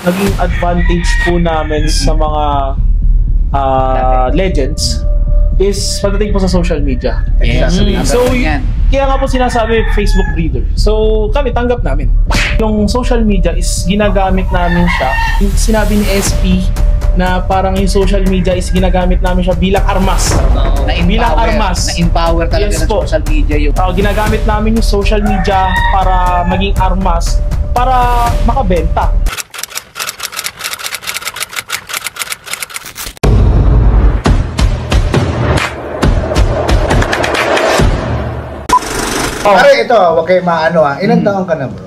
naging advantage po namin sa mga legends is pagdating po sa social media. So, kaya nga po sinasabi Facebook breeder. So, kami tanggap namin. Yung social media is ginagamit namin siya. Sinabi ni SP na parang yung social media is ginagamit namin siya bilang armas. Bilang armas. Na-empower talaga ng social media yung... Ginagamit namin yung social media para maging armas, para makabenta. Pare, ito, wag kayo maano ilang taon ka na, bro?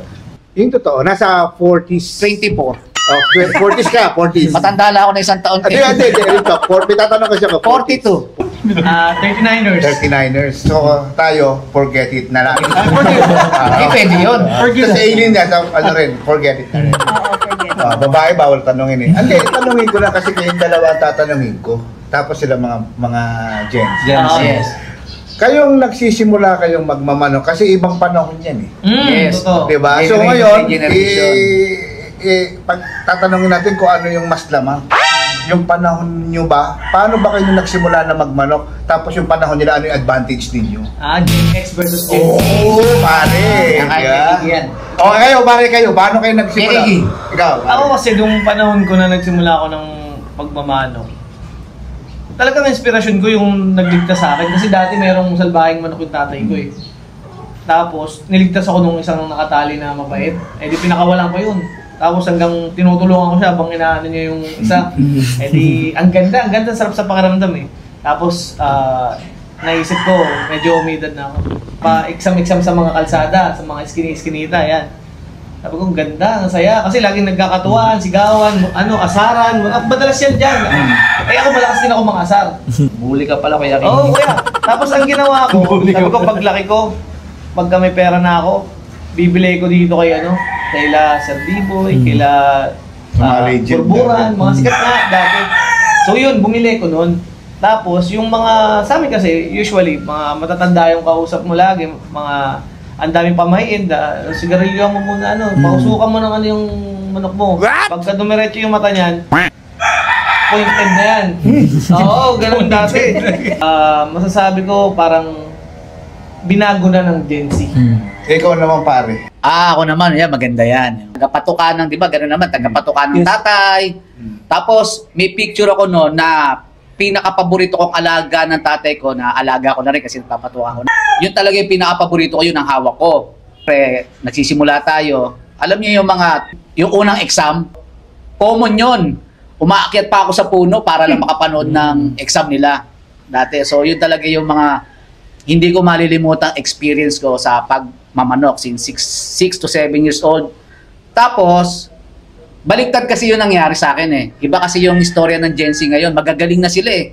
Yung totoo, nasa 40s. 24. Oh, 40s ka, 40s. Matanda na ako na isang taon. Hindi. Tatanong ko siya ko. 42. 39ers. 39ers. So, tayo, forget it na lang. Hindi pwede yun. Kasi alien niya, ano rin, forget it na rin. Babae, bawal tanongin eh. Hindi, tanongin ko na kasi kayong dalawa tatanungin ko. Tapos sila mga gents. Yes. Kayong nagsisimula kayong magmamano kasi ibang panahon yan eh. Yes. Diba? So ngayon, pag tatanungin natin kung ano yung mas lamang. Yung panahon nyo ba? Paano ba kayo nagsimula na magmanok? Tapos yung panahon nila, ano yung advantage ninyo? Gen X versus Gen Z. Oh, pare! Kayo, paano kayo nagsimula? Ikaw, Ako kasi nung panahon ko na nagsimula ako ng pagmamano, talagang inspirasyon ko yung nagligtas sa akin kasi dati merong salbahing manok yung tatay ko eh. Tapos niligtas ako nung isang nakatali na mabait. Eh di pinakawalan ko yun. Tapos hanggang tinutulungan ko siya habang inaano niya yung isa. Eh di ang ganda, sarap sa pakiramdam eh. Tapos naisip ko, medyo umidad na ako. Pa-exam sa mga kalsada, sa mga iskinita, yan. Sabi ko, ganda, ang saya. Kasi laging nagkakatuwaan, sigawan, asaran. Madalas yan dyan. Eh ako malakas din ako mga asar. Bully ka pala kaya. Oo, kuya. Tapos ang ginawa ko, sabi ko, paglaki ko, pagka may pera na ako, bibili ko dito kaila Sir D-Boy, kaila Burburan, mga sikat na dati. So yun, bumili ko nun. Tapos yung mga, sa amin kasi, usually, mga matatanda yung kausap mo lagi, mga ang daming pamahiin, sigarilyo mo muna, pausukan mo ng yung manok mo. Pagka dumiretso yung mata niyan, pointed na yan. Oo, ganun dati. Masasabi ko parang binago na ng Gen Z. Ikaw naman, pare. Ako naman, maganda yan. Tagapatukan ng, di ba, gano'n naman, tagapatukan ng tatay. Tapos, may picture ako noon na pinaka-paborito kong alaga ng tatay ko, na alaga ko na rin kasi nagpapatukan ko na. Yun talaga yung pinaka-paborito ko, yun ang hawak ko. Pre, nagsisimula tayo. Alam niyo yung unang exam, common yun. Umaakyat pa ako sa puno para lang makapanood ng exam nila dati. So yun talaga yung mga hindi ko malilimutang experience ko sa pagmamanok since 6 to 7 years old. Tapos, baliktad kasi yun nangyari sa akin eh. Iba kasi yung istorya ng Gen Z ngayon. Magagaling na sila eh.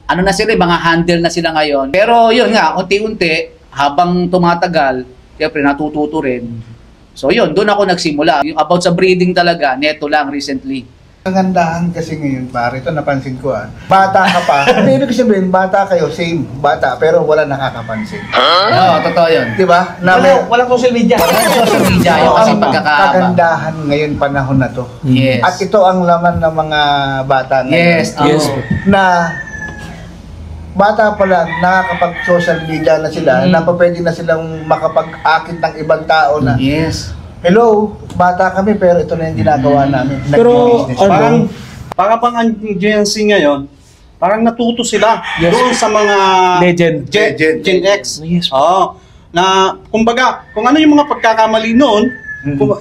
Ano na sila, mga handle na sila ngayon. Pero yun nga, unti-unti, habang tumatagal, siyempre natututo rin. So yun, doon ako nagsimula. Yung about sa breeding talaga, neto lang recently. Kagandahan kasi ngayon, pare, ito napansin ko bata ka pa. Ibig sabihin, bata kayo, same bata, pero wala nakakapansin. Oo, totoo yun. Diba? Walang social media. Walang social media. Yung kasi pagkakaaba. Kagandahan ngayon, panahon na to. Yes. At ito ang laman ng mga bata ngayon. Yes. Na bata pa lang, nakakapag-social media na sila, na pwede na silang makapag-akit ng ibang tao na, hello, bata kami pero ito na yung ginagawa namin. Pero parang ang Gen Z ngayon, parang natuto sila doon sa mga Gen X. Yes. Na kumbaga, kung ano yung mga pagkakamali noon,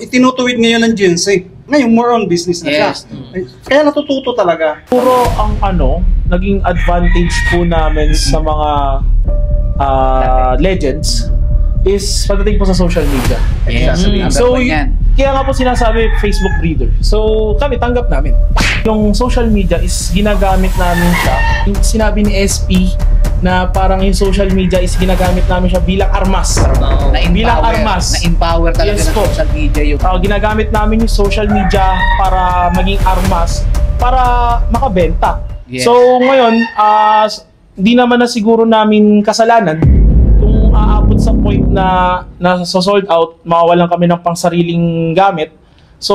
itinutuwid ngayon ng Gen Z. Ngayon more on business na siya. Kaya natututo talaga. Puro ang naging advantage po namin sa mga legends is pagdating po sa social media. So, kaya nga po sinasabi Facebook breeder. So, kami tanggap namin. Yung social media is ginagamit namin siya. Sinabi ni SP na parang yung social media is ginagamit namin siya bilang armas. Bilang armas. Na-empower talaga ng social media yung... Ginagamit namin yung social media para maging armas, para makabenta. So, ngayon, di naman na siguro namin kasalanan aabot sa point na sold out, mawawalan kami ng pangsariling gamit. So,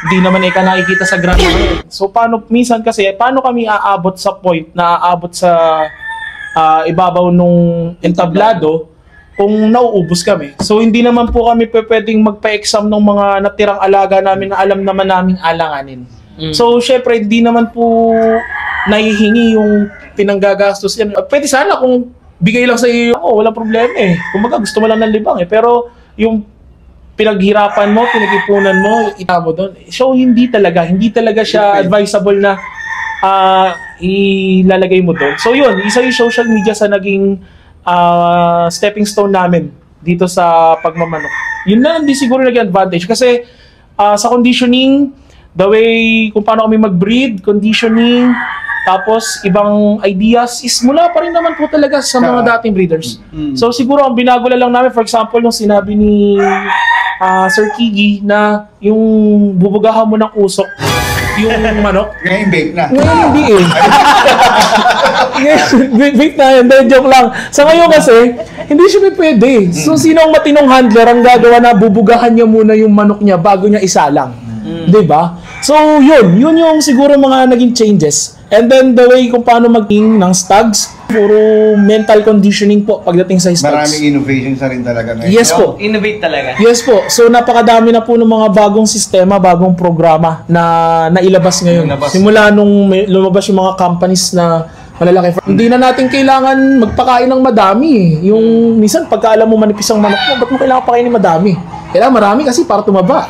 di naman nakikita sa graph ngayon. So, minsan paano kami aabot sa point na aabot sa ibabaw nung entablado kung nauubos kami. So, hindi naman po kami pwedeng magpa-exam ng mga natirang alaga namin na alam naman naming alanganin. So, syempre, hindi naman po nahihingi yung pinanggagastos yan. Pwede sana kung bigay lang sa iyo, walang problema eh. Kumbaga, gusto mo lang ng libang eh. Pero, yung pinaghirapan mo, pinag-ipunan mo, ita mo doon. So, hindi talaga siya advisable na ilalagay mo doon. So, yun, isa yung social media sa naging stepping stone namin dito sa pagmamanok. Yun na hindi siguro naging advantage. Kasi sa conditioning, the way kung paano kami mag-breed, conditioning, tapos ibang ideas is mula pa rin naman po talaga sa mga dating breeders. So, siguro ang binago lang namin, for example, nung sinabi ni Sir Kigi na yung bubugahan mo ng usok yung manok. Ngayon bake na. Ngayon hindi eh. Bake na yun. Joke lang. Sa ngayon kasi, hindi siya pwede. So sino ang matinong handler ang gagawa na bubugahan niya muna yung manok niya bago niya isalang? Diba? So yun yung siguro mga naging changes. And then the way kung paano maging ng stags, puro mental conditioning po pagdating sa stags. Maraming innovations na rin talaga. Yes po. Innovate talaga. Yes po. So napakadami na po ng mga bagong sistema, bagong programa na nailabas ngayon. Simula nung lumabas yung mga companies na malalaki. Hindi na natin kailangan magpakain ng madami eh. Yung minsan pagka alam mo manipis ang manok mo, ba't mo kailangan pakainin madami? Kailangan marami kasi para tumaba.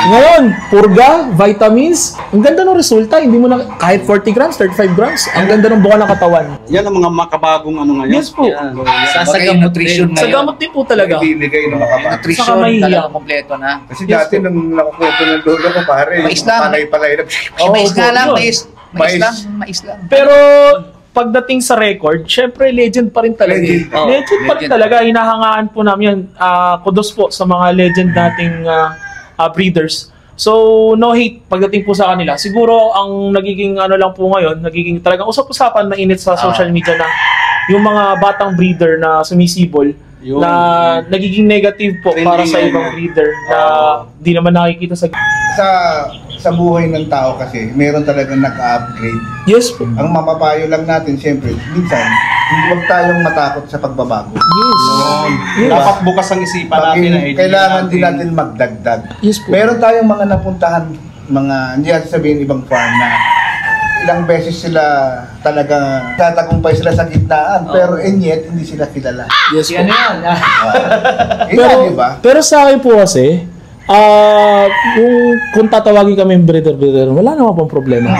Ngayon, purga, vitamins, ang ganda ng resulta. Hindi mo na kahit 40 grams, 35 grams. Ang ganda ng buka ng katawan. Yan ang mga makabagong ano ngayon. Yes po. Sa nutrition Sa gamot din po talaga. Ibibigay ng makabago. Nutrition Saka mahihiya. talaga kompleto na. Kasi dati nung nakukwento ng lolo ko, pare, Mais lang. palay-palay na. Mais nga lang, yun. mais lang. Pero pagdating sa record, syempre legend pa rin talaga. Legend pa rin talaga. Hinahangaan po namin yan. Kudos po sa mga legend nating breeders. So, no hate pagdating po sa kanila. Siguro, ang nagiging ano lang po ngayon, nagiging talagang usap-usapan na init sa social media na yung mga batang breeder na sumisibol, na nagiging negative po para sa ibang breeder na di naman nakikita sa buhay ng tao kasi, meron talagang nag-upgrade. Yes po. Ang mapapayo lang natin, siyempre, minsan, hindi wag tayong matakot sa pagbabago. Yes. Dapat bukas ang isipan natin na Kailangan din natin magdagdag. Yes po. Meron tayong mga napuntahan, hindi natin sabihin ibang farm na ilang beses sila talaga tatagumpay sila sa gitnaan, pero and yet, hindi sila kilala. Yes po. Ano yan? Pero, diba? Pero sa akin po kasi, kung tatawagin kami breeder, wala naman pong problema.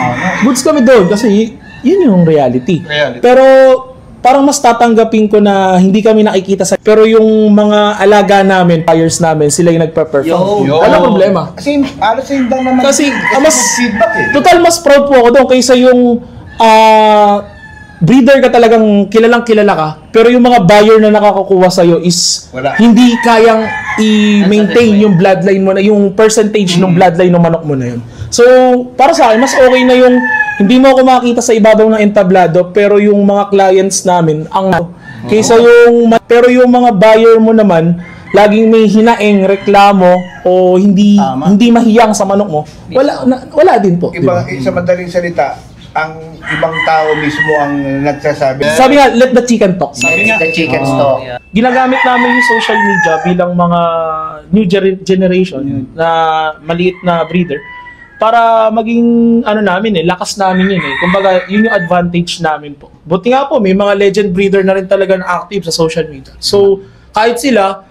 Goods kami doon kasi yun yung reality. Pero parang mas tatanggapin ko na hindi kami nakikita sa... Pero yung mga alaga namin, buyers namin, sila yung nagpa-perform. Wala problema. Kasi alas yung lang naman. Kasi mas feedback eh. total mas proud po ako doon kaysa yung breeder ka talagang kilalang kilala ka, pero yung mga buyer na nakakakuha sa'yo is hindi kayang i-maintain yung bloodline mo na, yung percentage ng bloodline ng manok mo na yun. So, para sa akin, mas okay na yung hindi mo ako makita sa ibabaw ng entablado, pero yung mga clients namin, kaysa pero yung mga buyer mo naman, laging may hinaing reklamo o hindi mahiyang sa manok mo, wala din po. Sa madaling salita, ang ibang tao mismo ang nagsasabi. Sabi nga, let the chicken talk. The chicken stock. Ginagamit namin yung social media bilang mga new generation na maliit na breeder para maging lakas namin yun eh. Kumbaga, yun yung advantage namin po. Buti nga po, may mga legend breeder na rin talaga na active sa social media. So, kahit sila,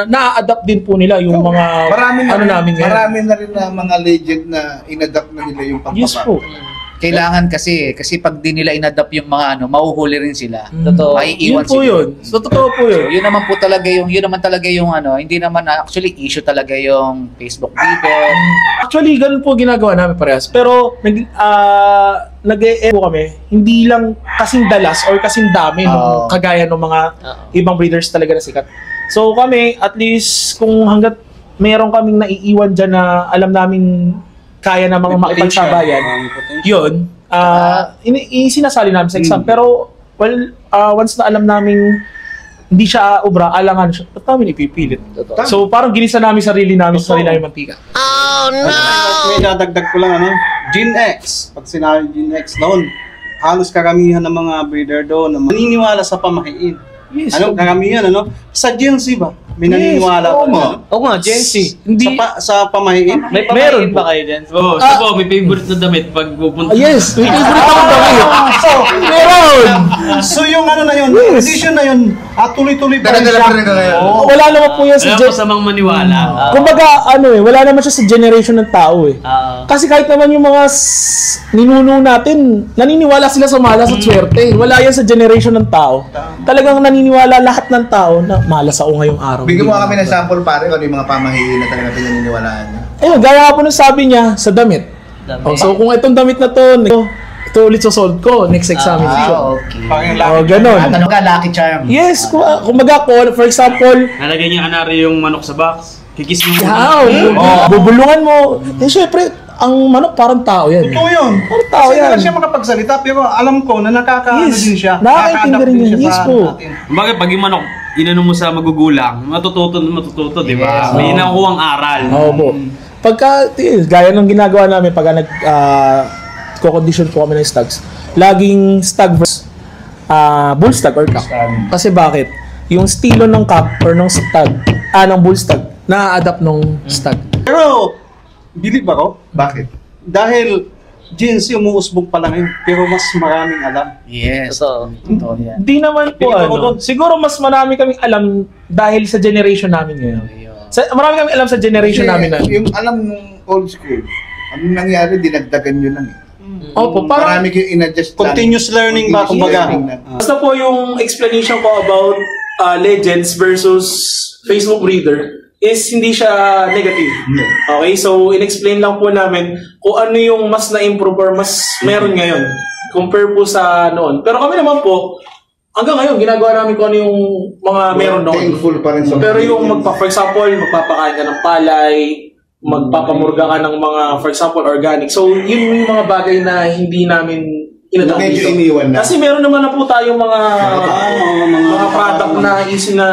na-adapt din po nila yung mga namin ngayon. Marami na rin na mga legend na inadapt na nila yung pagpapako. Yes po. Kailangan kasi pag di nila inadapt yung mga mahuhuli rin sila. Totoo. Maiiwan Yun po siguro. yun. So, totoo po yun. Yun naman talaga yung hindi naman actually issue talaga yung Facebook breeder. Actually, ganun po ginagawa namin parehas. Pero, nag-e-po kami, hindi lang kasing dalas or kasing dami nung kagaya ng mga ibang breeders talaga na sikat. So, kami, at least, kung hanggat meron kaming naiiwan dyan na alam namin kaya na mga makipagsabayan, yun, sinasali namin sa exam. Pero, once na alam namin hindi siya ubra, alangan siya. Ba't namin ipipilit? So parang ginisa namin sarili namin sa sarili namin mantika. May dadagdag ko lang, Gen X. Pag sinabi Gen X noon, halos karamihan ng mga breeder doon na naniniwala sa pamahiin. Yes. Karamihan, Sa Gen Z ba? May naniniwala oo ba? nga. Oo nga, Gen Z. Hindi, Sa pamahiin? May pamahiin ba kayo dyan? Oo, siya po, may favorite na damit pag pupunta. yes, may favorite ako damit. Meron! So yung na yun, edition na yun, tuloy-tuloy pa rin Dala-dala siya. pa rin kayo. Wala naman po yan sa Wala po sa mga maniwala. Kumbaga, wala naman siya sa generation ng tao eh. Kasi kahit naman yung mga ninuno natin, naniniwala sila sa malas at swerte. Wala yan sa generation ng tao. Talagang naniniwala lahat ng tao na malas ako ngayong araw. Bigyan mo kami ng sample pare kung ano yung mga pamahiin na talaga pinaniniwalaan niya. Ayun, gaya nga po nung sabi niya sa damit. So kung itong damit na to, ito ulit susuot ko next examination. Okay. Parang Ganon. Ano ka, lucky charm? Yes, kumbaga ko, for example, Nalagay niya kanari yung manok sa box. Kikis mo. bubulungan mo. Syempre, ang manok parang tao yan. Totoo yun. Parang tao Kasi yan. lang siya makapagsalita, pero alam ko na nakakaano Yes. din siya. Nakakaintindi Nakaka-adapt rin din yan. siya Yes sa po. atin. Bakit pag yung manok, inano mo sa magugulang, matututo, di ba? Yes. May nakukuhang aral. Oo po. Pagka, gaya ng ginagawa namin, pagka ko-condition po kami ng stags, laging stag versus bull stag or cock. Kasi bakit? Yung estilo ng cock or ng stag, ng bull stag, na-adapt nung stag. Pero, believe ako, Bakit? dahil Gen Z umuusbong pa lang yun, pero mas maraming alam. Yes. Totoo yan. Hindi naman po Tingin ako doon. siguro mas marami kaming alam dahil sa generation namin ngayon. Marami kaming alam sa generation namin na. Yung alam nung old school, ano nangyari, dinagdagan nyo lang eh. Opo, parang Marami kayong in-adjust lang. Continuous learning ba, Continuous kumbaga? learning lang. basta po yung explanation ko about legends versus Facebook breeder is hindi siya negative. Okay, so in-explain lang po namin kung ano yung mas na-improve or mas meron ngayon compare po sa noon. Pero kami naman po, hanggang ngayon, ginagawa namin kung ano yung mga meron noon. Thankful pa rin sa Pero yung for example, magpapakain ka ng palay, magpapamurga ka ng mga, for example, organic. So, yun yung mga bagay na hindi namin inadapt Medyo dito. iniwan na. Kasi meron naman na po tayong mga product na easy na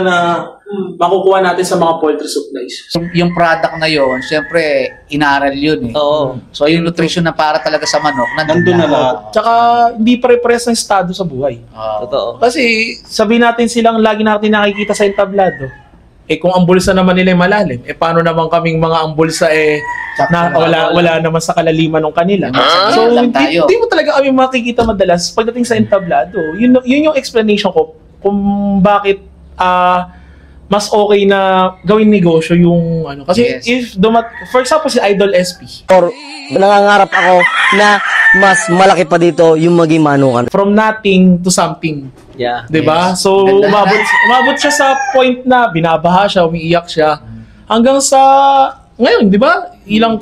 makukuha natin sa mga poultry supplies. Yung product na yun, syempre, inaral yun eh. Oo. So yung nutrition na para talaga sa manok, Nandun na lahat. Tsaka, hindi pare-pares ng estado sa buhay. Totoo. Kasi, sabihin natin silang lagi natin nakikita sa entablado. Kung ang bulsa naman nila ay malalim, paano naman kaming mga ang bulsa wala naman sa kalaliman ng kanila. So, Lang tayo. hindi mo talaga kami makikita madalas pagdating sa entablado. Yun yung explanation ko kung bakit mas okay na gawin negosyo yung ano. Kasi Yes. for example, si Idol SP, Or nangangarap ako na mas malaki pa dito yung maging manukan. from nothing to something. Yeah. 'Di ba? Yes. So Ganda. umabot siya sa point na binabaha siya, umiiyak siya. Hanggang sa ngayon, 'di ba? Ilang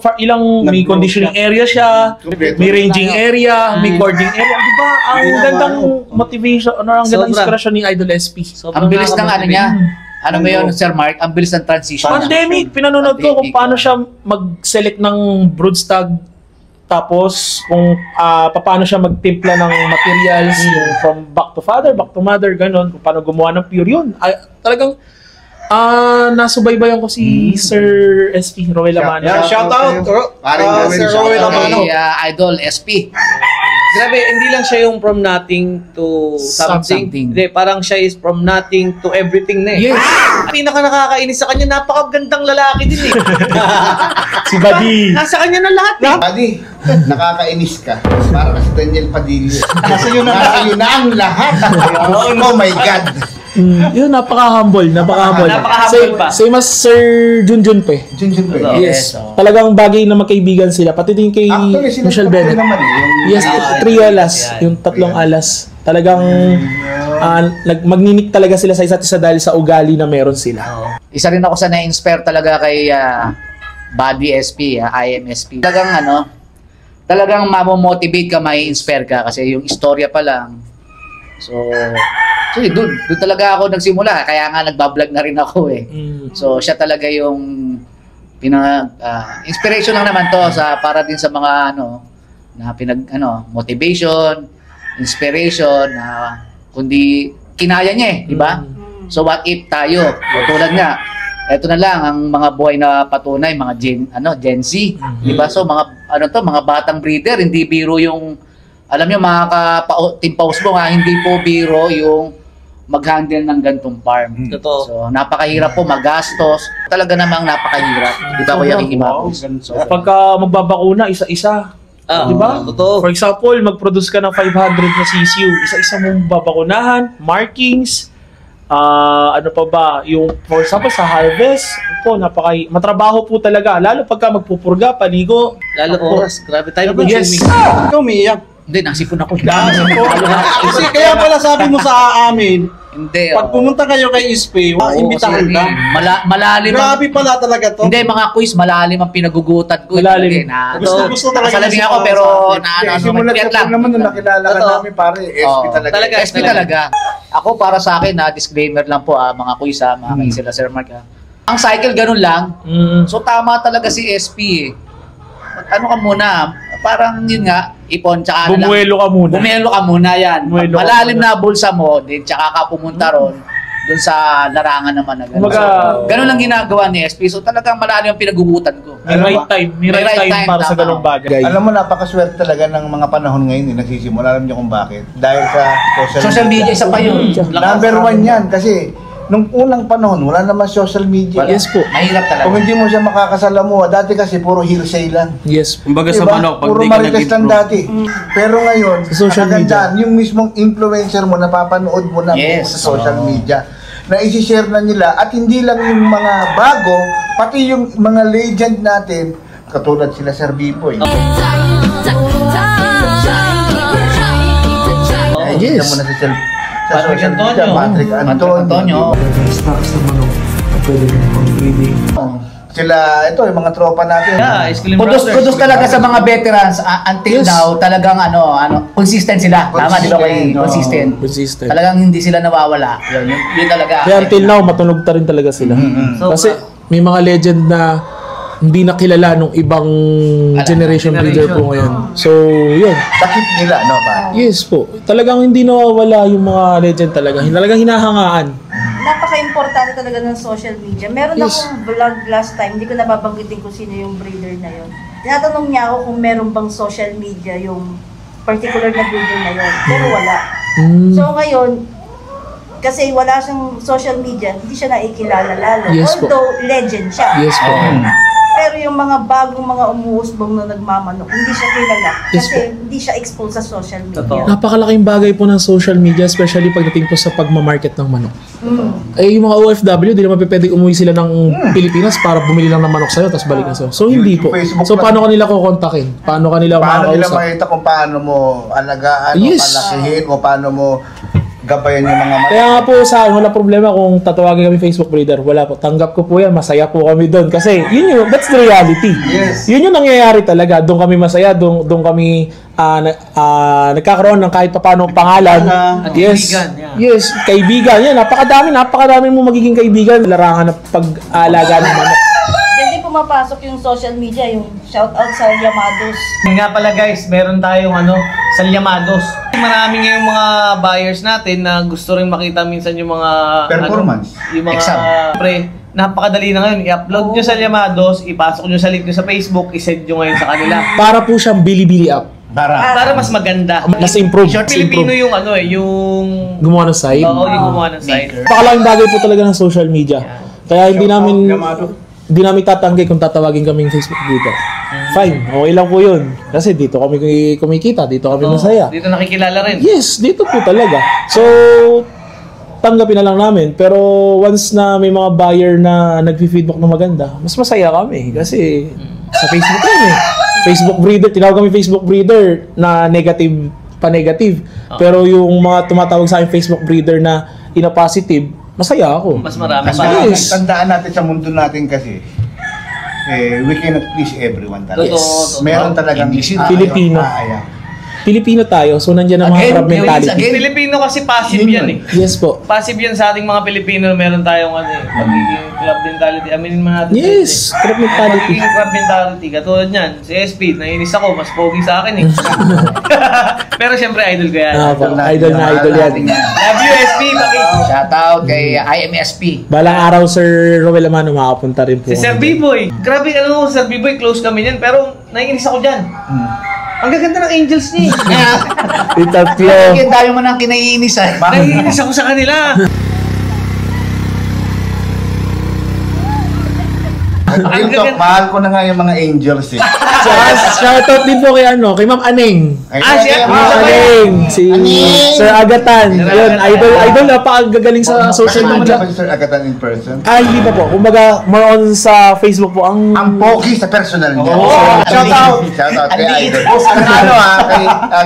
may conditioning area siya, may ranging area, may cording area, 'di ba? Ang gandang motivation, ang gandang Sobra. inspirasyon ni Idol SP. Ang bilis ng ano niya. Ano ba yun, Sir Mark? Ang bilis ng transition niya. Pandemic, pinanonood ko kung paano siya mag-select ng broodstag, tapos kung paano siya magtimpla ng materials, yung from back to father, back to mother, ganun, kung paano gumawa ng pure yun. Talagang nasubaybayan ko si Sir SP, Roel Amano. Yeah, shout out, Paring Roel, Sir shout Roel out. Amano. Kay Idol SP. Grabe, hindi lang siya yung from nothing to something. Something. Hindi, parang siya is from nothing to everything na eh. Yes. Pinaka nakakainis sa kanya, napakagandang lalaki din eh. Si Buddy. Nasa kanya na lahat eh. Buddy, nakakainis ka. Para kasi Daniel Padilla. Nasa yun na ang lahat. Oh my God. Yun, napaka-humble. Napaka-humble pa. Same as Sir Junjun pa eh. Junjun pa eh. Yes. Talagang bagay na magkaibigan sila. Pati din kay Actually, sila Michelle tatlo Bennett. naman eh. Yes, three alas. Yung tatlong alas. Talagang magninik talaga sila sa isa't isa dahil sa ugali na meron sila. Isa rin ako sa na-inspire talaga kay Buddy SP, IMSP. Talagang mamomotivate ka, mai-inspire ka kasi yung istorya pa lang. So doon talaga ako nagsimula. Kaya nga nagbablog na rin ako eh. So siya talaga yung inspiration lang naman to para din sa mga motivation, inspiration, kundi kinaya niya eh, di ba? So what if tayo, tulad nga, eto na lang ang mga buhay na patunay, mga Gen Z, di ba? So mga batang breeder, hindi biro yung, alam niyo mga team post mo nga, hindi po biro yung mag-handle ng gantong farm. Totoo. So napakahirap po, magastos. Talaga namang napakahirap. Di ba Kuya King Imatos? So, Pagka magbabakuna, isa-isa. Di ba? Totoo. For example, mag-produce ka ng 500 na CCU, isa-isa mong babakunahan, markings, ano pa ba, yung for example sa harvest, po, matrabaho po talaga. Lalo pagka magpupurga, paligo. Lalo oras. Grabe tayo Yes. Ikaw, Mia. hindi, nasipon ako. Kasi kaya pala sabi mo sa amin, Hindi. pag pumunta kayo kay Ispe, imbitahan ka. Malalim. Grabe pala talaga to. Hindi, mga quiz, malalim ang pinagugutan ko. Malalim. Gusto talaga. Salamin ako, pero Simulat nag-clear sa lang. naman nung nakilala ka Totoo. namin, pare, SP talaga. Talaga. SP talaga. Ako para sa akin, disclaimer lang po, mga quiz, mga kaisila, Sir Mark. Ang cycle, ganun lang. So tama talaga si SP eh. Ano ka muna, parang yun nga, ipon, tsaka Bumuelo ka muna. Bumuelo ka muna yan. Bumuelo ka Malalim muna. na bulsa mo, din tsaka ka pumunta ron, dun sa larangan naman na gano'n. Kumbaga, Ganun lang ginagawa ni SP. So talagang malalim ang pinagugutan ko. May right time. May right time para sa tama. ganung bagay. Alam mo, napakaswerte talaga ng mga panahon ngayon nagsisimula. Alam niyo kung bakit? Dahil sa Social media, isa pa yun. Number one yan kasi nung unang panahon, wala naman social media. Yes po. Mahirap talaga. Kung hindi mo siya makakasalamuha, dati kasi puro hearsay lang. Yes po. Kumbaga sa Diba? manok, pag Puro di ka marites lang nag-improve. dati. Pero ngayon, Sa social media. nakagandaan, yung mismong influencer mo, napapanood mo na Yes. sa social media, na isi-share na nila, at hindi lang yung mga bago, pati yung mga legend natin, katulad sila Sir Biboy. Yes. Nakikita mo na sa Patrick social media, Antonio. Patrick Antonio. Stocks na manok na pwede rin pang breeding. Sila, ito, yung mga tropa natin. Yeah, Esquilin Kudos Brothers. talaga sa mga veterans until Yes. now, talagang consistent sila. Tama, di ba kayo? Consistent. Consistent. Talagang hindi sila nawawala. Yun talaga. Kaya until now, matunog ta rin talaga sila. So, Kasi may mga legend na hindi na kilala nung ibang generation breeder po ngayon. So, yun. Takip nila, no, pa? Yes po. Talagang hindi nawawala yung mga legend talaga. Talagang hinahangaan. Napaka-importante talaga ng social media. Meron Yes. akong vlog last time, hindi ko nababanggitin kung sino yung breeder na yun. Tinatanong niya ako kung meron bang social media yung particular na breeder na yun. Pero wala. So ngayon, kasi wala siyang social media, hindi siya nakikilala lalo. Yes po. Although legend siya. Yes po. Pero yung mga bagong mga umuusbong na nagmamanok, hindi siya kilala. Yes Kasi hindi siya exposed sa social media. Totoo. Napakalaking bagay po ng social media, especially pagdating po sa pagmamarket ng manok. Eh, yung mga OFW, di naman pwedeng umuwi sila ng Pilipinas para bumili lang ng manok sa'yo, tapos balik na sa'yo. So, hindi po. Facebook So, lang. paano kanila kukontakin? Paano kanila Paano nila makakausap? makita kung paano mo alagaan, Yes. o palakihin, o paano mo gabayan yung mga Kaya nga po sa akin, wala problema kung tatawagin kami Facebook breeder. Wala po. Tanggap ko po yan. Masaya po kami doon. Kasi that's the reality. Yes. Yun yung nangyayari talaga. Doon kami masaya. Doon kami nagkakaroon ng kahit paano pangalan. Yes. Kaibigan, yeah. Yes. Kaibigan. Yan. Napakadami mo magiging kaibigan. Larangan ng pag-aalaga ng manok. Diyan din pumapasok yung social media, yung shoutout sa Yamados. Yun nga pala guys, meron tayong Salyamados. Marami ngayong mga buyers natin na gusto rin makita minsan yung mga Performance. yung mga Exam. napakadali na ngayon. I-upload nyo sa Llamados, ipasok nyo sa link nyo sa Facebook, i-send nyo ngayon sa kanila. Para po siyang Bilibili app. Para mas maganda. Mas improve. Pilipino yung yung Gumawa ng site. Oo, yung gumawa ng site. Napakalaking bagay po talaga ng social media. Kaya hindi namin tatanggi kung tatawagin kaming Facebook breeder. Fine, okay lang po yun. Kasi dito kami kumikita, dito kami masaya. Dito nakikilala rin. Yes, dito po talaga. So, tanggapin na lang namin. Pero once na may mga buyer na nag-feedback na maganda, mas masaya kami. Kasi sa Facebook kami. Facebook breeder, tinawag kami Facebook breeder na negative, pa-negative. Pero yung mga tumatawag sa akin Facebook breeder na in a positive, masaya ako. Mas marami Kasi pa. Yes. tandaan natin sa mundo natin kasi, we cannot please everyone talaga. Totoo. Meron talagang English yun. Filipino. Ayaw. Pilipino tayo, so nandiyan ang mga crab mentality. Pilipino kasi passive yan eh. Yes po. Passive yan sa ating mga Pilipino, meron tayong pagiging club mentality. Aminin mo natin. Yes, crab mentality. Pagiging club mentality. Katulad niyan, si SP, nainis ako, mas pogi sa akin eh. Pero syempre, idol ko yan. Idol na idol yan. Love you, SP. Shoutout kay IMSP. Balang araw, Sir Roel Amano, makapunta rin po. Si Sir B-Boy. Grabe, alam mo, Sir B-Boy, close kami niyan. Pero naiinis ako dyan. Ang gaganda ng angels niya eh. Itatlo. Kaya tayo mo nang kinaiinis ah. Naiinis ako sa kanila. TikTok, mahal ko na nga yung mga angels eh. Shoutout din po kay Ma'am Aneng. Ma'am Aneng, si Sir Agatan. Yun, idol napakagagaling sa social media. Ano ba si Sir Agatan in person? Hindi pa po. Kumbaga, more on sa Facebook po. Ang pogi sa personal niya. Shoutout! Shoutout kay idol.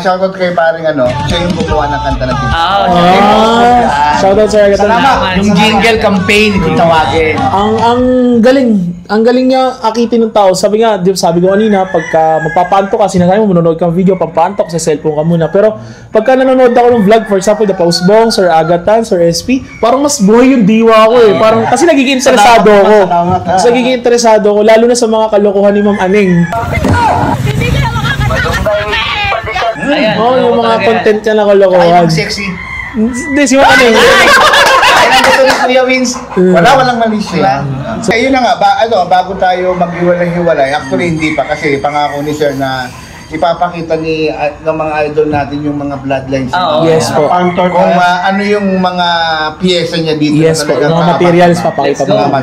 Shoutout kay paring siya yung gumawa ng kanta ng TikTok. Shoutout Sir Agatan. Yung jingle campaign, kung tawagin. Ang galing niya akitin ng tao. Sabi ko kanina, pagka magpapanto ka, sinasabi mo, manonood kang video, papanto ka sa cellphone ka muna. Pero pagka nanonood ako ng vlog, for example, The Pausbong, Sir Agatan, Sir SP, parang mas buhay yung diwa ko eh. Parang, kasi nagiging interesado ako. Lalo na sa mga kalokohan ni Ma'am Aneng. Yung mga content niya na kalokohan. Ay, sexy. Hindi, si Ma'am Aneng. Walang mali siya. So, ayun na nga, bago tayo maghiwalay-hiwalay, actually hindi pa kasi pangako ni Sir na ipapakita ng mga idol natin yung mga bloodlines. Yes po. Kung ano yung mga piyesa niya dito. Yes po, mga materials papakita mo.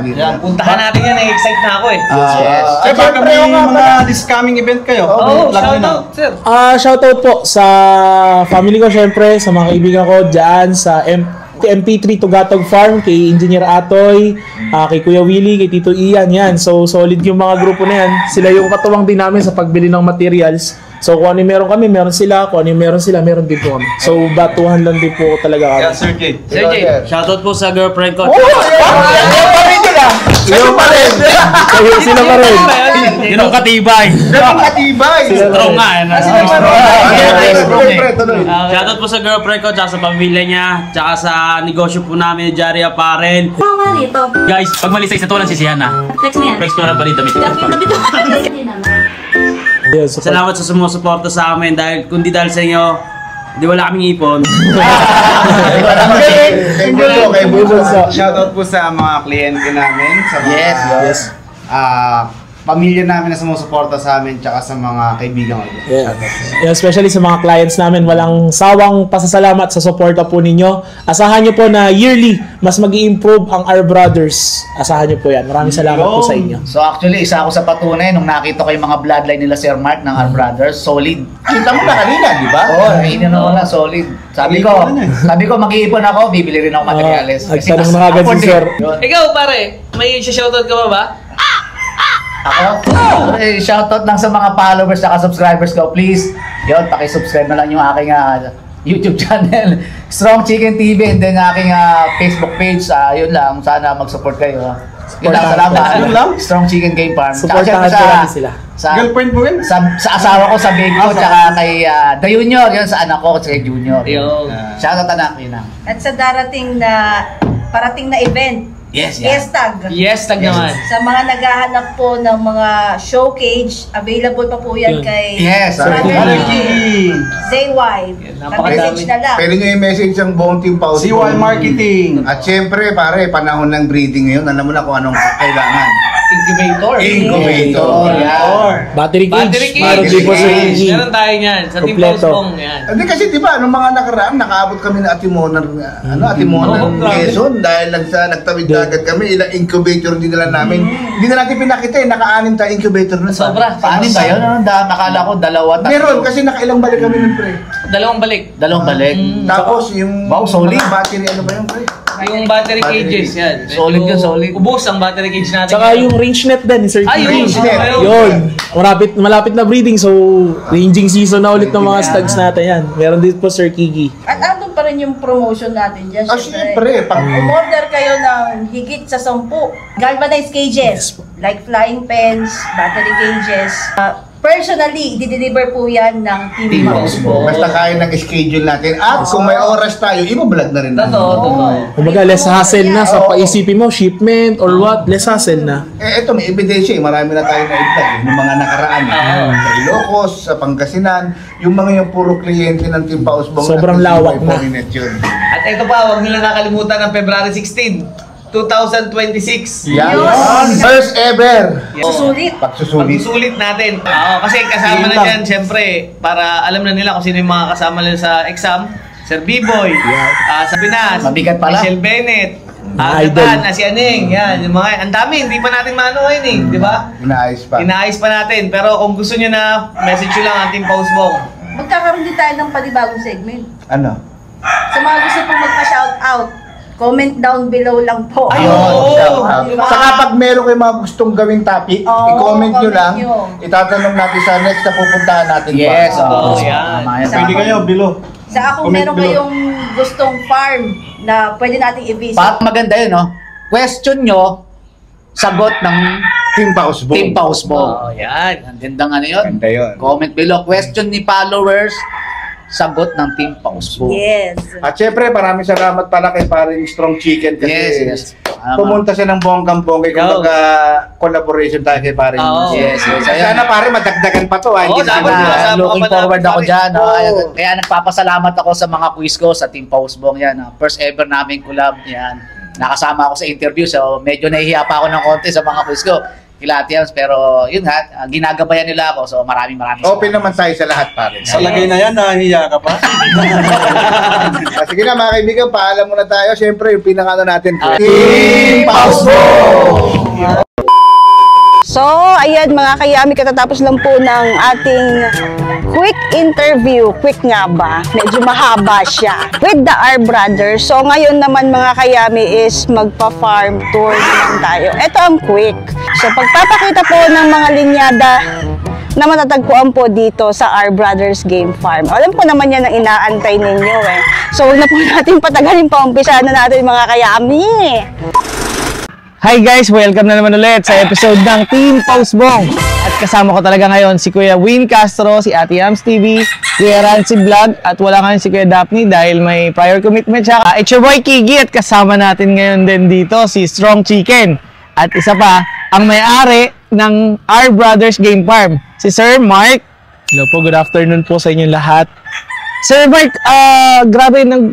Puntahan natin yan, excite na ako eh. Yes. Sir, baka may mga this coming event kayo. Shoutout, sir. Shoutout po sa family ko syempre, sa mga kaibigan ko dyan, sa MP3 Tugatog Farm, kay Engineer Atoy, kay Kuya Willie, kay Tito Ian, yan. So, solid yung mga grupo na yan. Sila yung katuwang din namin sa pagbili ng materials. So, kung ano yung meron kami, meron sila. Kung ano yung meron sila, meron din po kami. So, batuhan lang din po talaga kami. Sir Jay. Sir Jay. Shoutout po sa girlfriend ko. Sila pa rin. Sila pa rin. Yun ang katibay. Strong nga. Shoutout po sa girlfriend ko, tsaka sa pamilya niya, tsaka sa negosyo po namin ni Jari Apparel. Guys, pag malisay sa tulang sisihan na. Flex mo yan. Flex ko na pa rin damit. Salamat sa sumusuporta sa amin dahil kundi dahil sa inyo, hindi wala kaming ipon. Shoutout po sa mga kliyente namin. Sa mga, Yes. pamilya namin na sumusuporta sa amin tsaka sa mga kaibigan ko. Yeah, especially sa mga clients namin, walang sawang pasasalamat sa suporta po ninyo. Asahan nyo po na yearly, mas mag-i-improve ang Our Brothers. Asahan nyo po yan. Maraming salamat po sa inyo. So actually, isa ako sa patunay nung nakita ko yung mga bloodline nila Sir Mark ng Our Brothers, solid. Kita mo na kanina, di ba? Solid. Sabi ko mag-iipon ako, bibili rin ako materials. Nagtanong na agad si Sir. Ikaw pare, may shoutout ka ba? Ako? Shoutout lang sa mga followers at subscribers ko. Please, paki-subscribe na lang yung aking YouTube channel, Strong Chicken TV, and then aking Facebook page. Yun lang, sana mag-support kayo. Yun lang, salamat. Strong Chicken Game Farm. Supportahan natin sila. Girlfriend mo yun? Sa asawa ko, sa babe ko, tsaka kay The Junior, yun sa anak ko, tsaka Junior. Shoutout anak, yun lang. At sa parating na event, Yes. Tag naman. Sa mga naghahanap po ng mga showcase, available pa po yan kay ZY. Pag-message na lang. Pwede nyo i-message ang buong team Pausbong. CY Marketing. At syempre, pare, panahon ng breeding ngayon, alam mo na kung anong kailangan. Incubator. Battery cage. Meron tayo niyan. Sa Team Pausbong yan. Hindi kasi diba, nung mga nakaraan, nakaabot kami ng Atimonan, Quezon, dahil lang sa nagtawid agad kami, ilang incubator din nila namin. Hindi na natin pinakita naka-anim tayo incubator na. Sobra. Paano ba yun? Nakala ko 2, 3. Meron, kasi nakailang balik kami nun, pre. 2 balik. Tapos yung solid. battery, ano ba yun, pre? Yung battery cages yan. Solid yun, solid. Ubos ang battery cage natin. Tsaka yung range net din, Sir yung range net. Yun. Malapit na breeding, so ranging season na ulit ng mga stags natin yan. Meron din po Sir Kiki. At andun pa rin yung promotion natin dyan. Siyempre. Umorder kayo ng higit sa 10 galvanized cages, like flying pens, battery cages, personally, i-deliver po yan ng Team Pausbong. Basta kaya ng schedule natin. At kung may oras tayo, i-vlog na rin. Totoo. Kumbaga, less hassle na sa paisipin mo, shipment or what, less hassle na. Ito, may ebidensya. Marami na tayo na i-vlog. Yung mga nakaraan. Sa Ilocos, sa Pangasinan, yung mga yung puro kliyente ng Team Pausbong. Sobrang lawak na. At ito pa, huwag nila nakalimutan ng February 16. 2026. Yan. First ever. Susulit. Pagsusulit Natin. Kasi kasama na dyan, syempre, para alam na nila kung sino yung mga kasama nila sa exam. Sir B-Boy, sa Pinas, Mabigat pala. Michelle Bennett, Idol. Gatan, si Aning, yan, yung mga, ang dami, hindi pa natin maano ngayon di ba? Inaayos pa natin, pero kung gusto nyo na, message nyo lang ang Team Pausbong. Magkakaroon din tayo ng panibagong segment. Ano? Sa mga gusto pong magpa-shoutout, comment down below lang po. Saka pag meron kayong mga gustong gawing topic, i-comment nyo lang. Itatanong natin sa next na pupuntahan natin. Yes, yan. Pwede kayo, below. Sa kung meron kayong gustong farm na pwede nating i-visit. Maganda yun, no? Question nyo, sagot ng Team Pausbong. Team Pausbong. Yan. Ang gandang ano yun. Ganda yun. Comment below. Question ni followers, sagot ng Team Pausbong. Yes. At syempre, maraming salamat pala kay paring Strong Chicken kasi pumunta siya ng bonggang-bongga. Kumbaga, collaboration tayo kay paring Yes. Sana pare, madagdagan pa to. Looking forward ako dyan. Kaya nagpapasalamat ako sa mga quiz ko sa Team Pausbong. Yan. First ever namin collab. Yan. Nakasama ako sa interview, so medyo nahihiya pa ako ng konti sa mga quiz ko. Kilatians, pero yun nga, ginagabayan nila ako, so maraming open naman tayo sa lahat, pare. Sa lagay na yan, nahihiya ka pa. Sige na mga kaibigan, paalam muna tayo. Siyempre, yung pinakano natin, Team Pausbong! So, ayan mga kayami, katatapos lang po ng ating quick interview. Quick nga ba? Medyo mahaba siya. With the R Brothers. So, ngayon naman mga kayami is magpa-farm tour naman tayo. Ito ang quick. So, pagpapakita po ng mga linyada na matatagpuan po dito sa R Brothers Game Farm. Alam ko naman yan ang inaantay ninyo eh. So, huwag na po natin patagalin pa. Umpisahan na natin mga kayami. Hi guys! Welcome na naman ulit sa episode ng Team Pausbong. At kasama ko talaga ngayon si Kuya Win Castro, si Ate Yams TV, Kuya Rancy Vlog, at wala ngayon si Kuya Daphne dahil may prior commitment siya. It's your boy Kigi at kasama natin ngayon din dito si Strong Chicken. At isa pa, ang may-ari ng R Brothers Game Farm, si Sir Mark. Hello po, good afternoon po sa inyong lahat. Sir Mark, grabe nung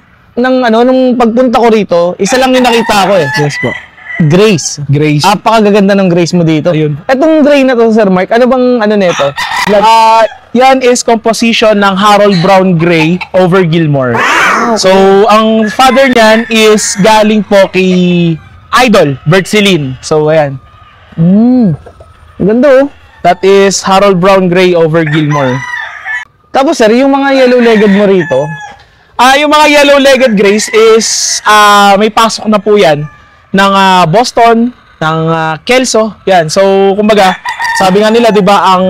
pagpunta ko rito, isa lang yung nakita ko eh. Yes po. Grace. Apakagaganda ng Grace mo dito. Ayun. Etong gray na to, Sir Mark, ano bang ano nito? Yan is composition ng Harold Brown Gray over Gilmore. So, ang father niyan is galing po kay Idol, Bert Celine. So, ayan. Ganda oh. That is Harold Brown Gray over Gilmore. Tapos, Sir, yung mga yellow-legged mo rito? Yung mga yellow-legged Grays is may pasok na po yan ng Boston, ng Kelso. Yan. So, kumbaga, sabi nga nila, 'di ba, ang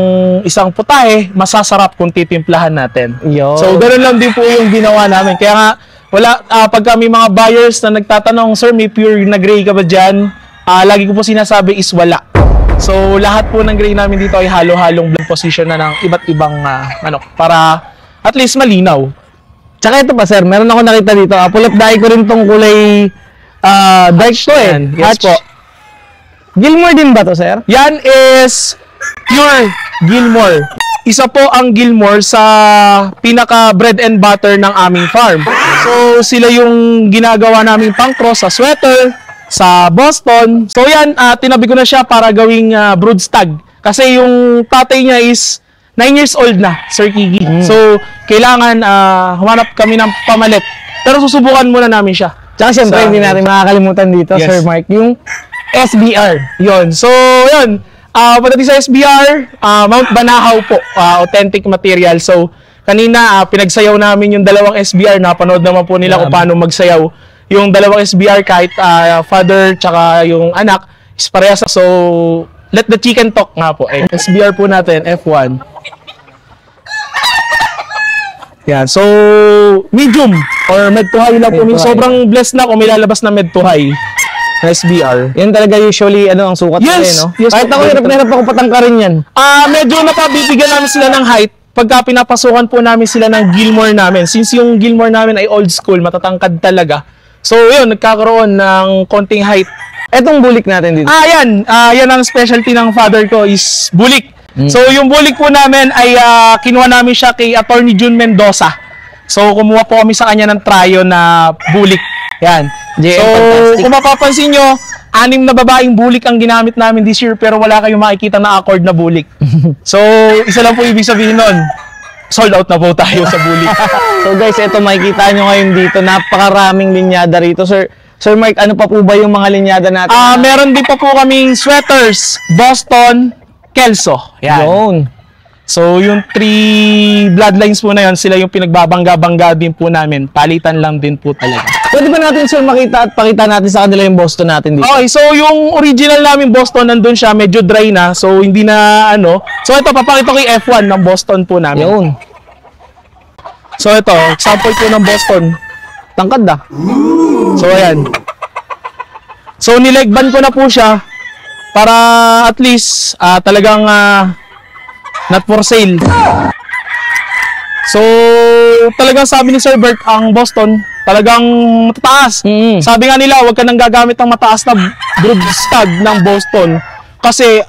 isang putahe masasarap kung titimplahan natin. Yo. So, ganoon lang din po yung ginawa namin. Kaya nga wala pag kami mga buyers na nagtatanong, "Sir, may pure na gray ka ba diyan?" Lagi ko po sinasabi is wala. So, lahat po ng gray namin dito ay halo-halong blend position na ng iba't ibang para at least malinaw. Tsaka ito pa, Sir, meron ako nakita dito. Pulot dahil ko rin tong kulay dark to eh. Yes po. Gilmore din ba to, Sir? Yan is pure Gilmore. Isa po ang Gilmore sa pinaka bread and butter ng aming farm. So sila yung ginagawa naming pang-cross sa sweater, sa Boston. So yan, tinabi ko na siya para gawing brood stag. Kasi yung tatay niya is 9 years old na, Sir Kigi. So kailangan humanap kami ng pamalit. Pero susubukan muna namin siya. Tsaka siyempre, hindi natin makakalimutan dito, yes, Sir Mark, yung SBR. Yun. So, yun. Pagdating sa SBR, Mount Banahaw po. Authentic material. So, kanina, pinagsayaw namin yung dalawang SBR. Napanood naman po nila kung paano magsayaw. Yung dalawang SBR, kahit father tsaka yung anak, is parehas. So, let the chicken talk nga po. SBR po natin, F1. Yan. So, medium or med to high lang po. Sobrang blessed na kung may lalabas na med to high. SBR. Yan talaga usually ang sukat nila, no? Yes, Kahit ako, hirap ako patangkarin yan. Medyo napabibigyan namin sila ng height pagka pinapasukan po namin sila ng Gilmore namin. Since yung Gilmore namin ay old school, matatangkad talaga. So, yun, nagkakaroon ng konting height. Etong bulik natin dito. Yan. Yan ang specialty ng father ko is bulik. So, yung bulik po namin ay kinuha namin siya kay Attorney June Mendoza. So, kumuha po kami sa kanya ng tryo na bulik. Yan. So, kung mapapansin nyo, 6 na babaeng bulik ang ginamit namin this year pero wala kayong makikita na accord na bulik. So, isa lang po ibig sabihin nun, sold out na po tayo sa bulik. So guys, ito makikita nyo ngayon dito, napakaraming linyada rito. Sir Mark, ano pa po ba yung mga linyada natin? Meron din pa po kaming sweaters, Boston, Kelso. Yan. Yun. So, yung 3 bloodlines po na yun, sila yung pinagbabangga-bangga din po namin. Palitan lang din po talaga. Pwede ba natin, sir, makita at pakita natin sa kanila yung Boston natin dito? Okay, so yung original namin Boston, nandun siya, medyo dry na. So, hindi na So, ito, papakita ko yung F1 ng Boston po namin. Yun. So, ito, sample po ng Boston. Tangkad na. So, ayan. So, nilegban ko na po siya para at least talagang not for sale. So, talagang sabi ni Sir Bert, ang Boston, talagang matataas. Sabi nga nila, huwag ka nang gagamit ng mataas na broodstag ng Boston. Kasi,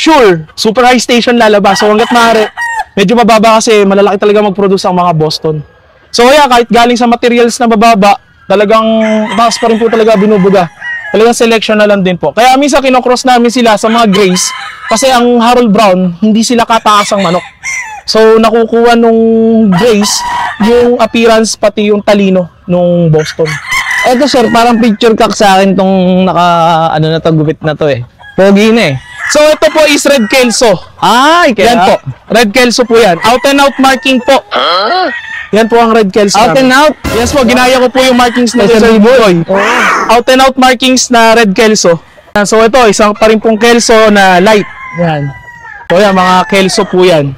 sure, super high station lalabas. So, hanggat maaari, medyo mababa kasi malalaki talaga mag-produce ang mga Boston. So, kaya kahit galing sa materials na mababa, talagang taas pa rin po talaga binubuga. Talagang selection na lang din po. Kaya minsan kinocross namin sila sa mga grays kasi ang Harold Brown, hindi sila kataas ang manok. So, nakukuha nung grays yung appearance pati yung talino nung Boston. Eto sir, parang picture cock sa akin tong gupit na to eh. Pogi na eh. So, ito po is Red Kelso. Yan po. Red Kelso po yan. Out and out marking po. Yan po ang Red Kelso Out and out? Yes po, ginaya ko po yung markings na Sir Boy. Out and out markings na Red Kelso. So ito, isang pa rin pong Kelso na light. Yan. So yan, mga Kelso po yan.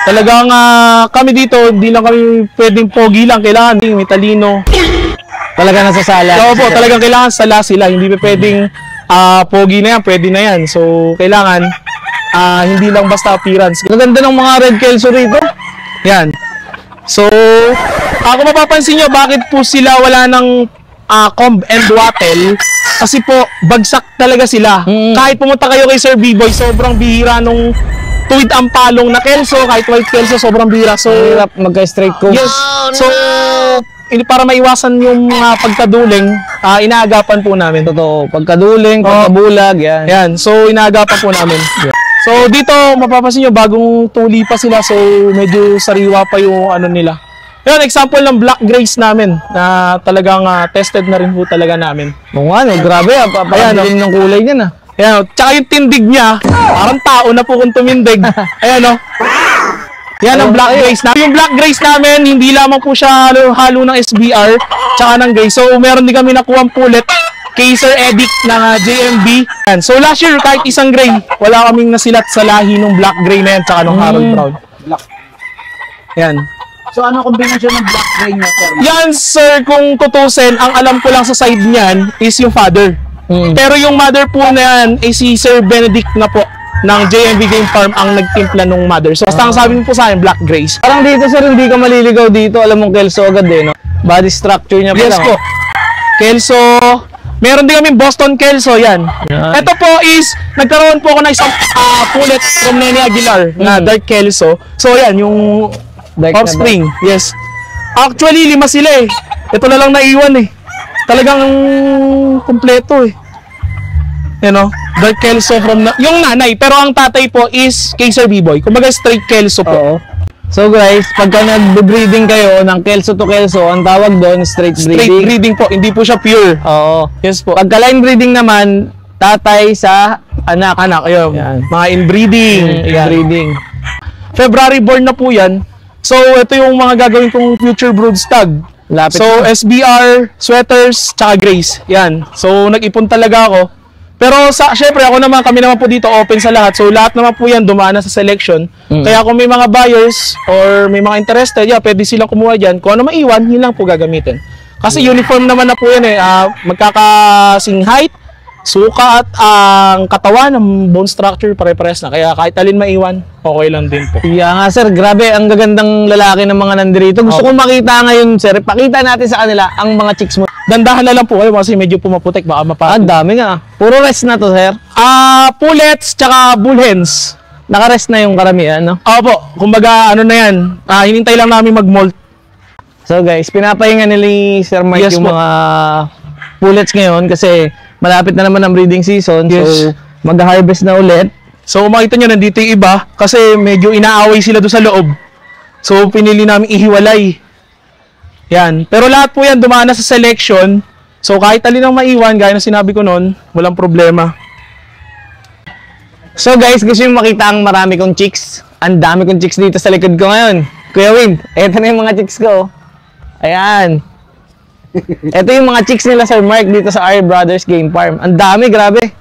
Talagang kami dito, hindi lang kami pwedeng pogi lang. Kailangan may talino. Talaga nasasala. So po, talagang kailangan sala sila. Hindi pwedeng pogi na yan, pwede na yan. So kailangan hindi lang basta appearance. Maganda ng mga Red Kelso rito. Yan. So, kung mapapansin nyo, bakit po sila wala ng comb and wattle? Kasi po, bagsak talaga sila. Kahit pumunta kayo kay Sir B-Boy, sobrang bihira nung tuwid ang palong na Kelso, kahit white Kelso, sobrang bihira. So, hirap magka-straight coat. Yes. So, para maiwasan yung pagkaduling, inaagapan po namin. Totoo. Pagkaduling, pagkabulag, yan. Yan. So, inaagapan po namin. Yeah. So, dito, mapapansin nyo, bagong tuli pa sila. So, medyo sariwa pa yung nila. Yan, example ng black grays namin na talagang tested na rin po talaga namin. Oo nga, grabe. Papayaan ng kulay niya na. Ayan, tsaka yung tindig niya, parang tao na po kung tumindig. Ayan, no? Yan ang black grays. Yung black grays namin, hindi lamang po siya halo ng SBR, tsaka ng grays. So, meron din kami nakuha pulit kay Sir Edic ng JMB. Yan. So, last year, kahit isang gray, wala kaming nasilat sa lahi ng black gray na yan, tsaka ng Harold Brown. Black. Yan. So, ano kombinasyon ng black gray niya, sir? Yan, sir, kung tutusin, ang alam ko lang sa side niyan is yung father. Pero yung mother po na yan ay si Sir Benedict na po ng JMB Game Farm ang nagtimpla nung mother. So, basta ang sabi mo po sa akin, black grays. Parang dito, sir, hindi ka maliligaw dito. Alam mong Kelso agad eh, no? Body structure niya pa yes lang. po. Kelso. Meron din kami Boston Kelso, yan. Ito po is, nagkaroon po ako ng isang pulit from Nene Aguilar na dark Kelso. So, yan, yung offspring. Yes. Actually, 5 sila eh. Ito na lang naiwan eh. Talagang kompleto eh. You know, dark Kelso from yung nanay, pero ang tatay po is kay Sir B-Boy. Kumbaga straight Kelso po. Oo. So guys, pagka nag-breeding kayo ng Kelso to Kelso, ang tawag doon straight breeding. Straight breeding po, hindi po siya pure. Oo. Yes po. Pagka line breeding naman, tatay sa anak. Ayun. Yan. Mga inbreeding. Inbreeding. February born na po yan. So, ito yung mga gagawin kong future brood stag. Lapit so, na. SBR, sweaters, tsaka grays. Yan. So, nag-ipon talaga ako. Pero syempre ako naman, kami naman po dito open sa lahat. So lahat naman po yan dumaan na sa selection. Kaya kung may mga buyers or may mga interested, pwede silang kumuha dyan. Kung ano maiwan, yun lang po gagamitin. Kasi uniform naman na po yan eh. Magkakasing height, suka at ang katawan, ng bone structure, pare-pares na. Kaya kahit alin maiwan, okay lang din po. Yeah nga sir, grabe, ang gagandang lalaki ng mga nandirito. Gusto kong makita ngayon sir, pakita natin sa kanila ang mga chicks mo. Dandahan na lang po kayo kasi medyo pumaputik, baka Ang dami nga. Puro rest na to sir. Pullets, tsaka bull hens. Naka-rest na yung karamihan, no? Opo, kumbaga ano na yan, hinintay lang namin mag-molt. So guys, pinapahinga nila Sir Mike yung mga pullets ngayon kasi malapit na naman ang breeding season. So mag-harvest na ulit. So makita nyo, nandito yung iba kasi medyo inaaway sila doon sa loob. So pinili namin ihiwalay. Yan. Pero lahat po yan dumaan na sa selection. So kahit alin ang maiwan, gaya ng sinabi ko noon, walang problema. So guys, gusto nyo makita ang marami kong chicks. Ang dami kong chicks dito sa likod ko ngayon. Kuya Win, eto na yung mga chicks ko. Ayan. Ito yung mga chicks nila Sir Mark dito sa R Brothers Game Farm. Ang dami, grabe.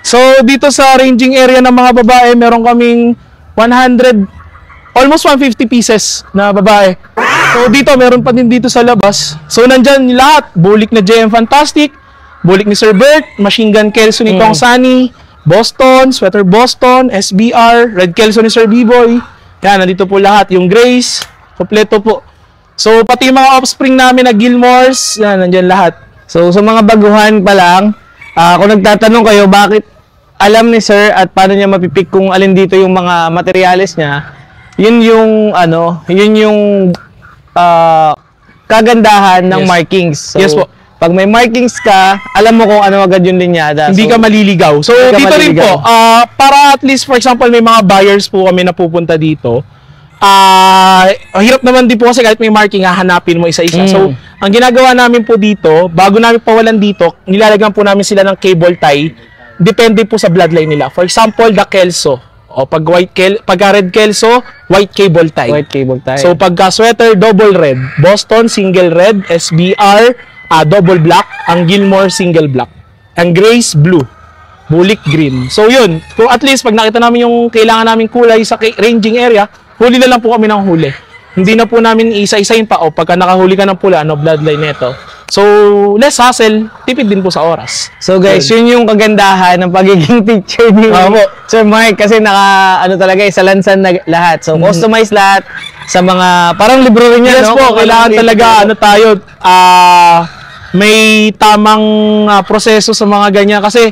So dito sa ranging area ng mga babae, meron kaming almost 150 pieces na babae. So dito, meron pa din dito sa labas. So nandyan lahat. Bulik na JM Fantastic, bulik ni Sir Bert, Machine Gun Kelso ni Tong Sunny, Boston, Sweater Boston, SBR, Red Kelso ni Sir B-Boy. Yan, nandito po lahat. Yung Grace, kompleto po. So, pati yung mga offspring namin na Gilmores, yan, nandyan lahat. So, sa mga baguhan pa lang, kung nagtatanong kayo bakit alam ni Sir at paano niya mapipick kung alin dito yung mga materyales niya, yun yung, kagandahan ng markings. So, yes po. Pag may markings ka, alam mo kung ano agad yung linyada. Hindi ka maliligaw. So, dito rin po, para at least, for example, may mga buyers po kami na pupunta dito, hirap naman din po kasi kahit may marking, hahanapin mo isa-isa. So, ang ginagawa namin po dito, bago namin pawalan dito, nilalagyan po namin sila ng cable tie. Depende po sa bloodline nila. For example, the Kelso. O pag red Kelso, white cable tie. White cable tie. So, pagka sweater, double red. Boston, single red. SBR, double black. Ang Gilmore, single black. Ang Grace, blue. Bulik, green. So, yun. Kung at least, pag nakita namin yung kailangan namin kulay sa ranging area, huli na lang po kami ng huli. Hindi na po namin isa-isahin pa. O pagka nakahuli ka ng pula, bloodline nito. So, less hassle, tipid din po sa oras. So guys, yun yung kagandahan ng pagiging teacher ni Sir Mark kasi talaga isa lansan na lahat. So, customize lahat sa mga, parang libro rin yan, yes no? po, kailangan talaga, may tamang proseso sa mga ganyan. Kasi,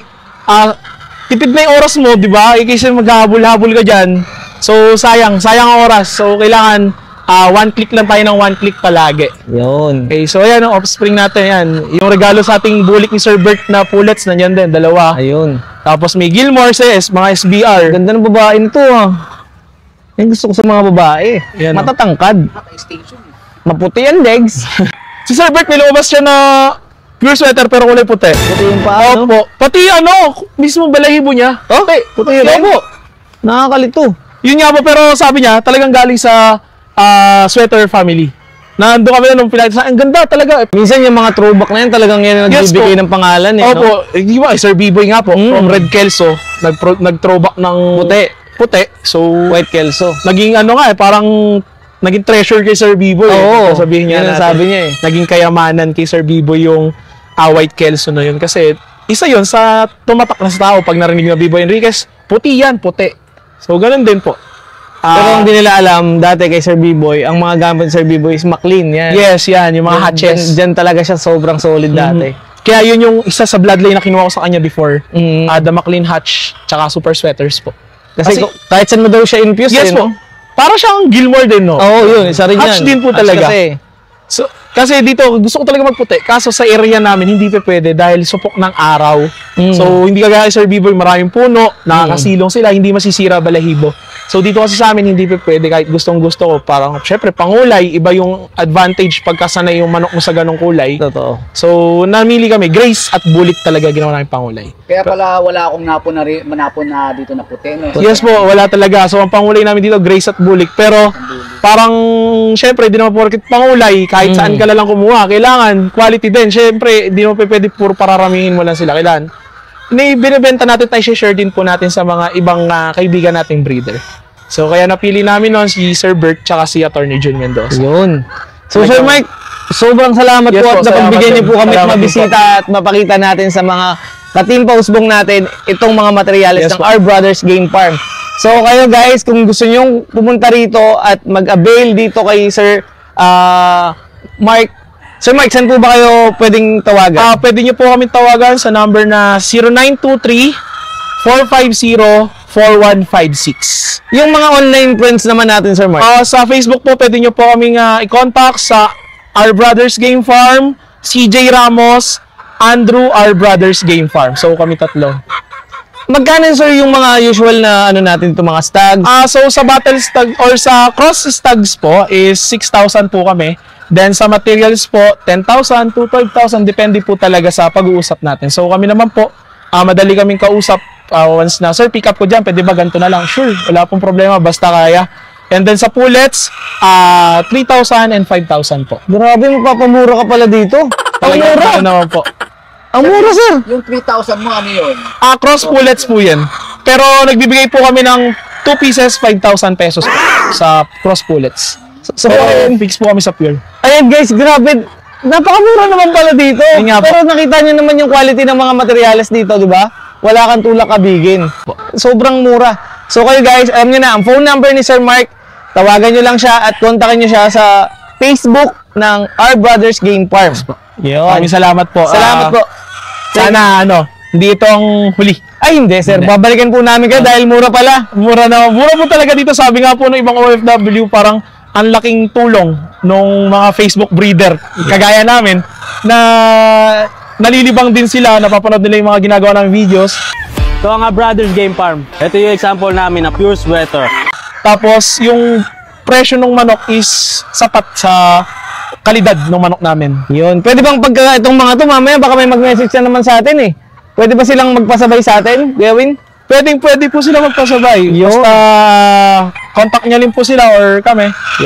tipid na yung oras mo, di ba? Kasi maghahabol-habol ka dyan. So, sayang ang oras. So, kailangan one click lang tayo ng one click palagi. Yun. Okay, so ayan ang offspring natin yan. Yung regalo sa ating bulik ni Sir Bert na pullets, nandiyan din, dalawa. Ayun. Tapos may Gilmore mga SBR. Ganda ng babae nito Yung gusto ko sa mga babae. Yan, matatangkad. Maputi ang legs. Si Sir Bert, may lumabas siya na pure sweater pero kulay puti. Puti yung paa, no? Opo. Pati mismo balahibo niya. Okay, puti rin. Opo. Nakakalito. Yun nga po, pero sabi niya, talagang galing sa sweater family. Nandun kami nung pinakita sa ang ganda talaga. Minsan yung mga throwback na yan, talagang yan nagbibigay ng pangalan Opo, di ba, Sir B-Boy nga po, from Red Kelso, nag-throwback ng puti. So, white Kelso. Naging parang naging treasure kay Sir B-Boy. Oo, sabihin niya sabi niya Naging kayamanan kay Sir B-Boy yung white Kelso na yun. Kasi, isa yun sa tumatak na sa tao pag narinig na B-Boy Enriquez, puti yan, puti. So, ganun din po. Pero hindi nila alam, dati kay Sir B-Boy, ang mga gamit ni Sir B-Boy is McLean. Yan. Yes, yan. Yung mga hatches. Diyan talaga siya sobrang solid dati. Kaya yun yung isa sa bloodline na kinuha ko sa kanya before. The McLean Hatch, tsaka Super Sweaters po. Kasi kahit saan mo daw siya infused. Yes po. Para siyang Gilmore din, no? Oo, yun. Isa rin yan. Hatch din po talaga. Kasi dito, gusto ko talaga magputi. Kaso sa area namin, hindi pa pwede dahil supok ng araw. So, hindi kagaya Sir B-Boy, maraming puno, nakakasilong sila, hindi masisira balahibo. So, dito kasi sa amin, hindi pa pwede kahit gustong-gusto ko. Parang, syempre, pangulay, iba yung advantage pagkasanay yung manok mo sa ganong kulay. Totoo. So, namili kami. Grace at bulik talaga ginawa namin pangulay. Kaya pala wala akong napon na dito na puti. No? Yes po, wala talaga. So, ang pangulay namin dito, Grace at bulik. Pero, parang, syempre, di naman porket pangulay, kahit saan ka lang kumuha. Kailangan, quality din. Syempre, di naman pwede puro pararamihin mo lang sila. Kailangan, binibenta natin tayo, share din po natin sa mga ibang kaibigan nating breeder. So, kaya napili namin noon si Sir Bert tsaka si Attorney John Mendoza. Yun. So, Sir Mike, Sobrang salamat Yes po po, at napagbigyan niyo po kami at salamat din mabisita at mapakita natin sa mga ka-team pausbong natin itong mga materyales Yes ng po. Our Brothers Game Farm. So kayo guys, kung gusto niyo pumunta rito at mag-avail dito kay Sir Mark. Sir Mark, saan po ba kayo pwedeng tawagan? Pwede nyo po kami tawagan sa number na 0923-450-4156. Yung mga online friends naman natin, Sir Mark. Sa Facebook po, pwede nyo po kaming i-contact sa Our Brothers Game Farm, CJ Ramos, Andrew, Our Brothers Game Farm. So kami tatlo. Magkano, sir, yung mga usual na ano natin itong mga stags? So sa battle stag or sa cross stags po is 6,000 po kami. Then sa materials po 10,000 to 12,000 depende po talaga sa pag-uusap natin. So kami naman po madali kaming kausap once na, sir, pick up ko diyan, pwede ba ganito na lang? Sure, wala pong problema basta kaya. And then sa pullets 3,000 and 5,000 po. Grabe, magpapamura ka pala dito. Ang mura. Ano naman po. Ang mura, sir. Yung 3,000 mo, ano yun? Cross pullets po yan. Pero nagbibigay po kami ng 2 pieces, 5,000 pesos po sa cross pullets. So, fix po kami sa pure. Ayan guys, grabe. Napakamura naman pala dito. Pero nakita niyo naman yung quality ng mga materyales dito, di ba? Wala kang tulak kabigin. Sobrang mura. So kayo guys, alam niyo na, ang phone number ni Sir Mark, tawagan niyo lang siya at kontakin niyo siya sa Facebook ng Our Brothers Game Farm. Yun. Maraming salamat po. Salamat po. Sana hindi ito ang huli. Ay hindi sir, babalikan po namin kayo dahil mura pala. Mura po talaga dito. Sabi nga po ng ibang OFW, parang ang laking tulong nung mga Facebook breeder kagaya namin na nalilibang din sila, napapanood nila yung mga ginagawa ng videos. So ang Brothers Game Farm, ito yung example namin na pure sweater. Tapos yung presyo ng manok is sapat sa kalidad ng manok namin. Yun. Pwede bang pagka itong mga to mamaya baka may mag-message na naman sa atin eh. Pwede ba silang magpasabay sa atin, Gawin? Pwede po sila magpasabay. Basta contact niya rin po sila or kami. So,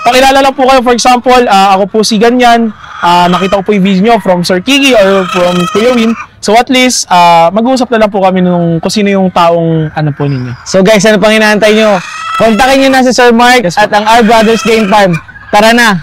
pakilala lang po kayo. For example, ako po si ganyan. Nakita ko po yung video nyo from Sir Kiki or from Kuya Win. So at least, mag-uusap na lang po kami kung sino yung taong ano po ninyo. So guys, ano pang hinahantay nyo? Kontakin nyo na si Sir Mark at ang Our Brothers Game Farm. Tara na!